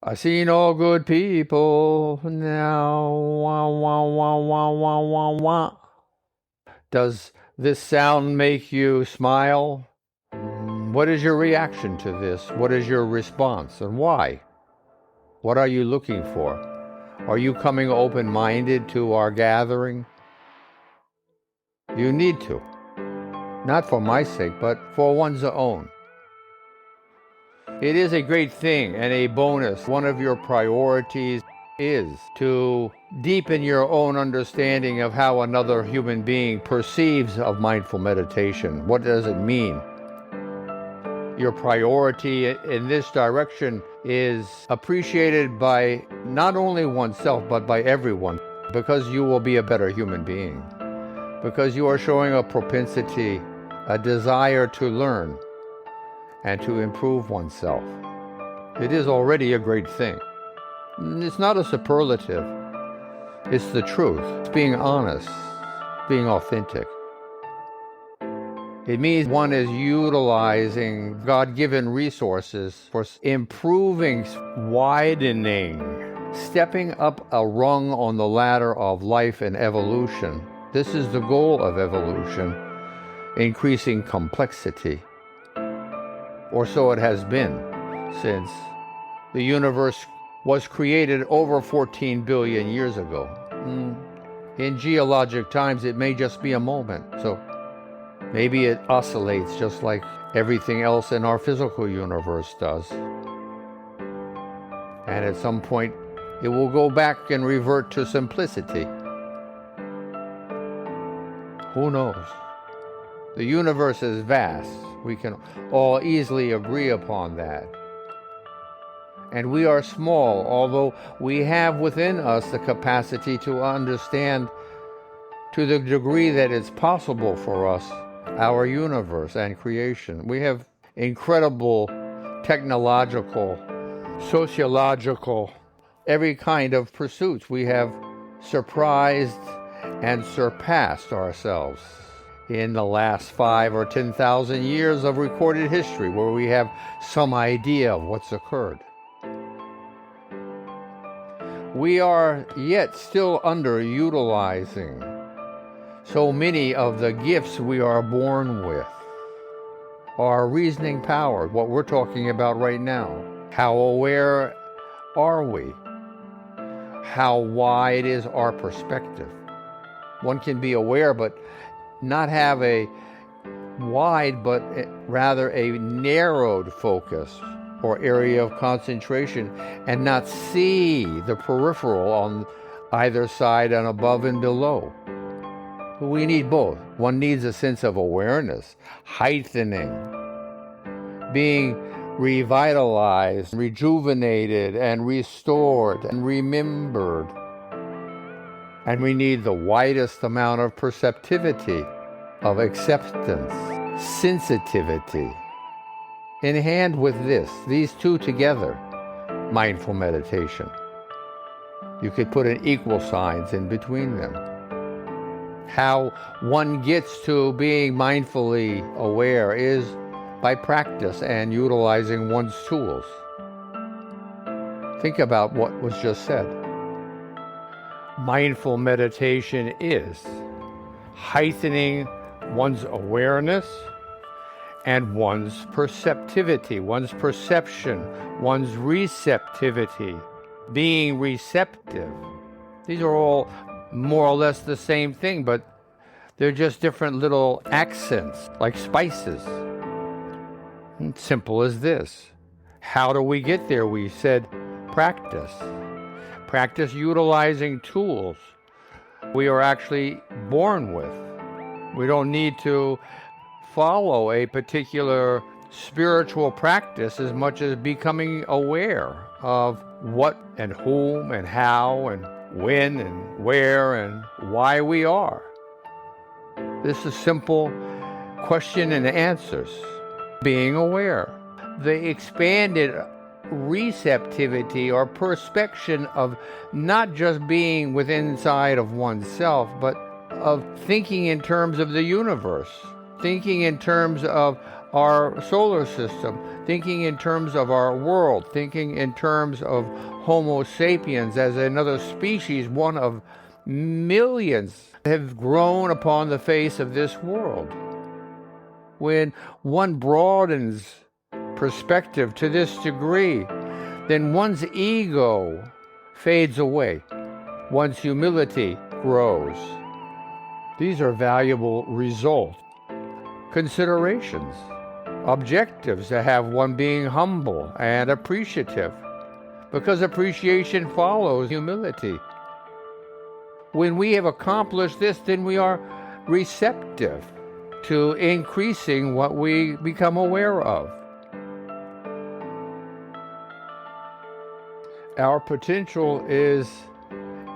I seen all good people now. Wah, wah, wah, wah, wah, wah, wah. Does this sound make you smile? What is your reaction to this? What is your response and why? What are you looking for? Are you coming open-minded to our gathering? You need to. Not for my sake, but for one's own. It is a great thing and a bonus. One of your priorities is to deepen your own understanding of how another human being perceives of mindful meditation. What does it mean? Your priority in this direction is appreciated by not only oneself, but by everyone, because you will be a better human being, because you are showing a propensity, a desire to learn and to improve oneself. It is already a great thing. It's not a superlative. It's the truth. It's being honest, being authentic. It means one is utilizing God-given resources for improving, widening, stepping up a rung on the ladder of life and evolution. This is the goal of evolution, increasing complexity. Or so it has been since the universe was created over 14 billion years ago. In geologic times, it may just be a moment. So maybe it oscillates just like everything else in our physical universe does. And at some point, it will go back and revert to simplicity. Who knows? The universe is vast. We can all easily agree upon that. And we are small, although we have within us the capacity to understand to the degree that it's possible for us, our universe and creation. We have incredible technological, sociological, every kind of pursuits. We have surprised and surpassed ourselves in the last 5,000 or 10,000 years of recorded history, where we have some idea of what's occurred. We are yet still underutilizing so many of the gifts we are born with. Our reasoning power, what we're talking about right now. How aware are we? How wide is our perspective? One can be aware, but not have a wide, but rather a narrowed focus or area of concentration, and not see the peripheral on either side and above and below. We need both. One needs a sense of awareness, heightening, being revitalized, rejuvenated, and restored, and remembered. And we need the widest amount of perceptivity, of acceptance, sensitivity. In hand with this, these two together, mindful meditation. You could put an equal signs in between them. How one gets to being mindfully aware is by practice and utilizing one's tools. Think about what was just said. Mindful meditation is heightening one's awareness and one's perceptivity, one's perception, one's receptivity, being receptive. These are all more or less the same thing, but they're just different little accents, like spices. Simple as this. How do we get there? We said practice. Practice utilizing tools we are actually born with. We don't need to follow a particular spiritual practice as much as becoming aware of what and whom and how and when and where and why we are. This is simple question and answers. Being aware. The expanded receptivity or perspection of not just being within inside of oneself, but of thinking in terms of the universe, thinking in terms of our solar system, thinking in terms of our world, thinking in terms of Homo sapiens as another species, one of millions have grown upon the face of this world. When one broadens perspective to this degree, then one's ego fades away. One's humility grows. These are valuable results, considerations, objectives to have one being humble and appreciative, because appreciation follows humility. When we have accomplished this, then we are receptive to increasing what we become aware of. Our potential is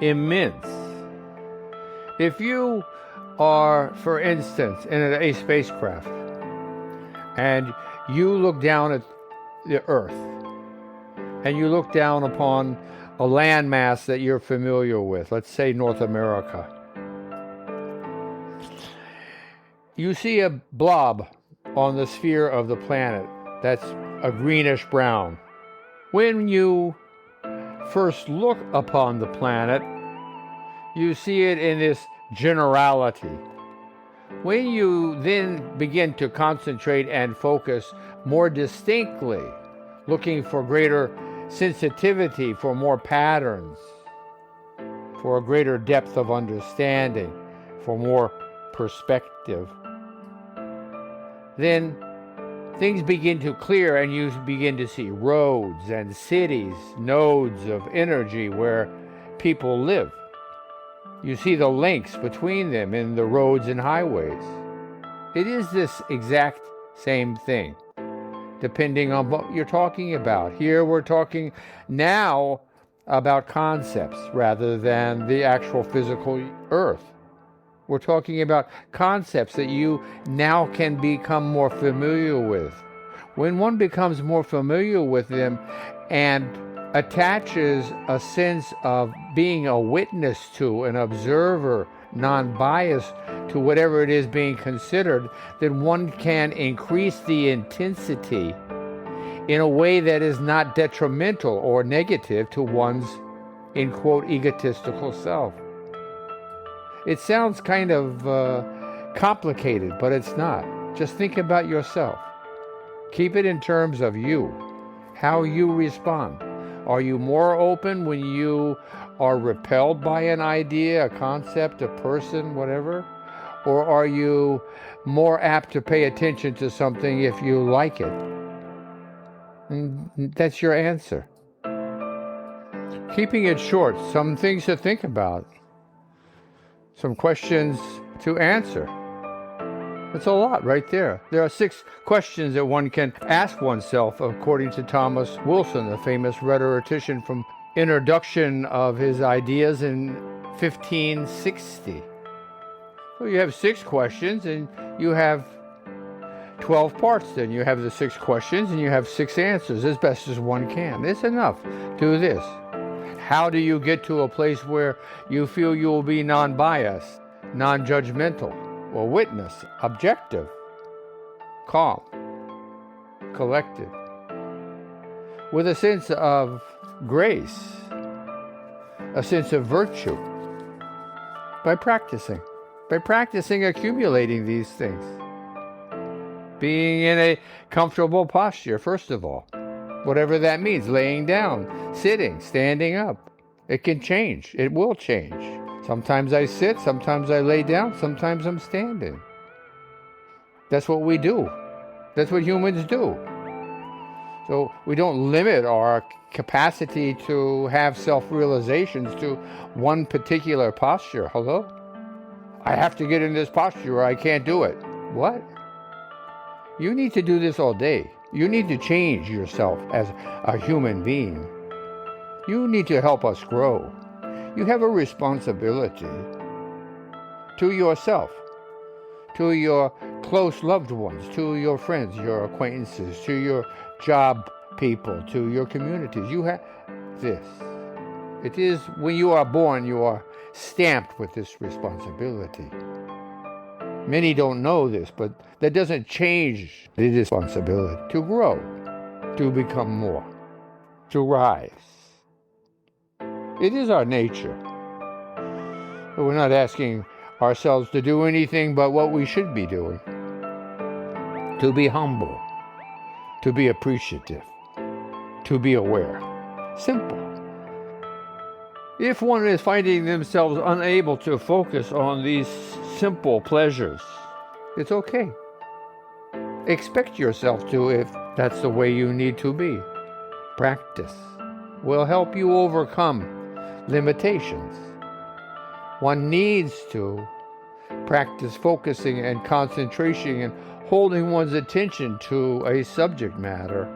immense. If you are, for instance, in a spacecraft, and you look down at the Earth, and you look down upon a landmass that you're familiar with, let's say North America, you see a blob on the sphere of the planet that's a greenish brown. When you first look upon the planet, you see it in this generality. When you then begin to concentrate and focus more distinctly, looking for greater sensitivity, for more patterns, for a greater depth of understanding, for more perspective, then things begin to clear and you begin to see roads and cities, nodes of energy where people live. You see the links between them in the roads and highways. It is this exact same thing, depending on what you're talking about. Here we're talking now about concepts rather than the actual physical earth. We're talking about concepts that you now can become more familiar with. When one becomes more familiar with them and attaches a sense of being a witness to, an observer, non-biased to whatever it is being considered, then one can increase the intensity in a way that is not detrimental or negative to one's, in quote, egotistical self. It sounds kind of complicated, but it's not. Just think about yourself. Keep it in terms of you, how you respond. Are you more open when you are repelled by an idea, a concept, a person, whatever? Or are you more apt to pay attention to something if you like it? And that's your answer. Keeping it short, some things to think about. Some questions to answer. It's a lot right there. There are 6 questions that one can ask oneself, according to Thomas Wilson, the famous rhetorician from introduction of his ideas in 1560. So you have 6 questions and you have 12 parts. Then you have the 6 questions and you have 6 answers as best as one can. It's enough. Do this. How do you get to a place where you feel you will be non-biased, non-judgmental, or witness, objective, calm, collected, with a sense of grace, a sense of virtue? By practicing accumulating these things. Being in a comfortable posture, first of all. Whatever that means, laying down, sitting, standing up. It can change. It will change. Sometimes I sit, sometimes I lay down, sometimes I'm standing. That's what we do. That's what humans do. So we don't limit our capacity to have self-realizations to one particular posture. Hello? I have to get in this posture or I can't do it. What? You need to do this all day. You need to change yourself as a human being. You need to help us grow. You have a responsibility to yourself, to your close loved ones, to your friends, your acquaintances, to your job people, to your communities. You have this. It is when you are born, you are stamped with this responsibility. Many don't know this, but that doesn't change the responsibility to grow, to become more, to rise. It is our nature. But we're not asking ourselves to do anything but what we should be doing. To be humble, to be appreciative, to be aware. Simple. If one is finding themselves unable to focus on these simple pleasures, it's okay. Expect yourself to if that's the way you need to be. Practice will help you overcome limitations. One needs to practice focusing and concentration and holding one's attention to a subject matter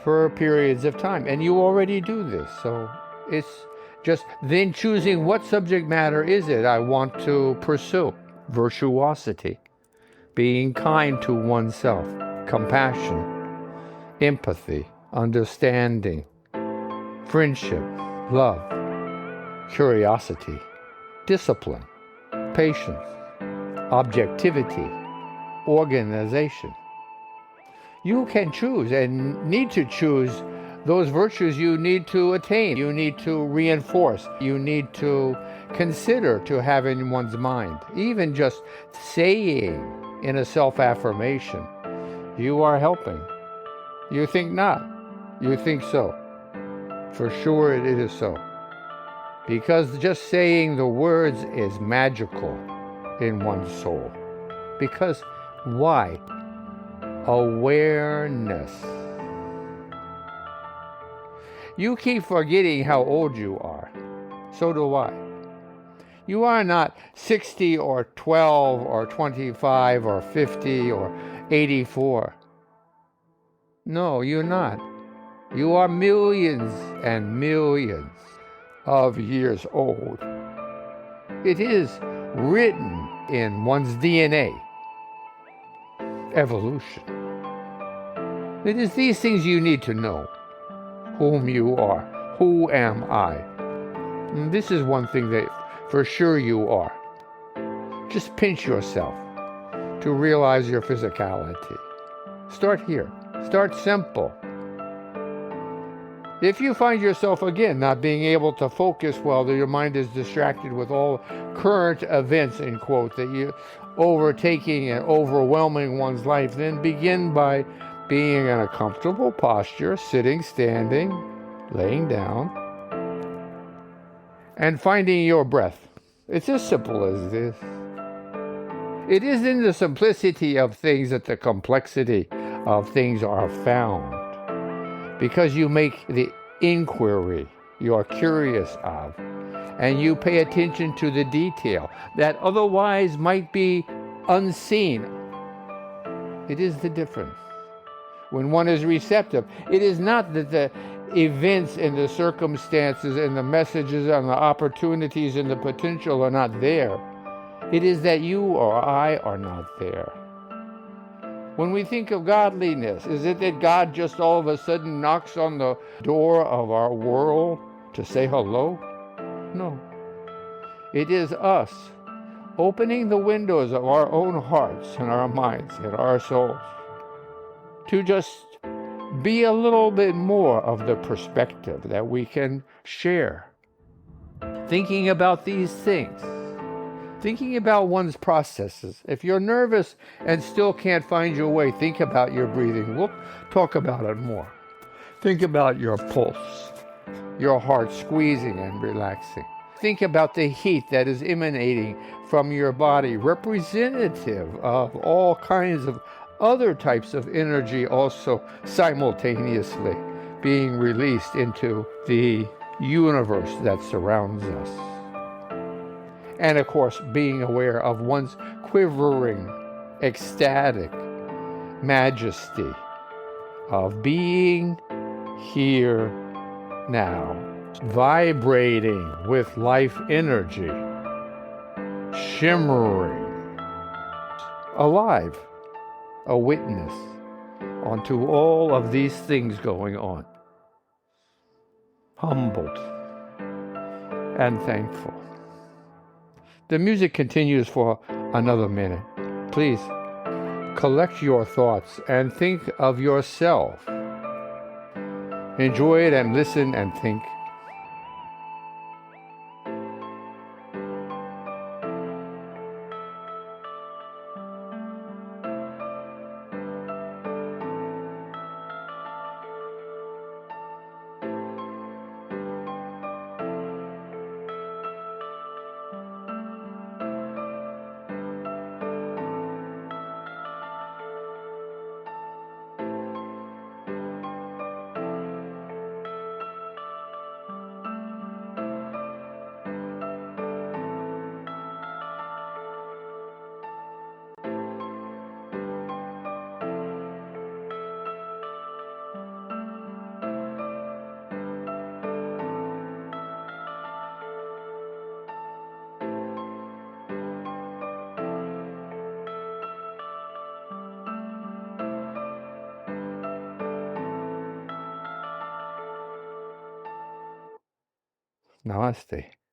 for periods of time. And you already do this, so it's just then choosing what subject matter is it I want to pursue. Virtuosity, being kind to oneself, compassion, empathy, understanding, friendship, love, curiosity, discipline, patience, objectivity, organization. You can choose and need to choose those virtues you need to attain, you need to reinforce, you need to consider to have in one's mind. Even just saying in a self-affirmation, you are helping. You think not, you think so. For sure it is so. Because just saying the words is magical in one's soul. Because why? Awareness. You keep forgetting how old you are. So do I. You are not 60 or 12 or 25 or 50 or 84. No, you're not. You are millions and millions of years old. It is written in one's DNA. Evolution. It is these things you need to know. Whom you are. Who am I? And this is one thing that for sure you are. Just pinch yourself to realize your physicality. Start here. Start simple. If you find yourself again not being able to focus well, that your mind is distracted with all current events, in quote, that you overtaking and overwhelming one's life, then begin by being in a comfortable posture, sitting, standing, laying down, and finding your breath. It's as simple as this. It is in the simplicity of things that the complexity of things are found. Because you make the inquiry you are curious of, and you pay attention to the detail that otherwise might be unseen. It is the difference. When one is receptive, it is not that the events and the circumstances and the messages and the opportunities and the potential are not there. It is that you or I are not there. When we think of godliness, is it that God just all of a sudden knocks on the door of our world to say hello? No. It is us opening the windows of our own hearts and our minds and our souls to just be a little bit more of the perspective that we can share. Thinking about these things. Thinking about one's processes. If you're nervous and still can't find your way, think about your breathing. We'll talk about it more. Think about your pulse, your heart squeezing and relaxing. Think about the heat that is emanating from your body, representative of all kinds of other types of energy also simultaneously being released into the universe that surrounds us. And of course, being aware of one's quivering, ecstatic majesty of being here now, vibrating with life energy, shimmering, alive, a witness onto all of these things going on. Humbled and thankful. The music continues for another minute. please collect your thoughts and think of yourself. Enjoy it and listen and think. Namaste.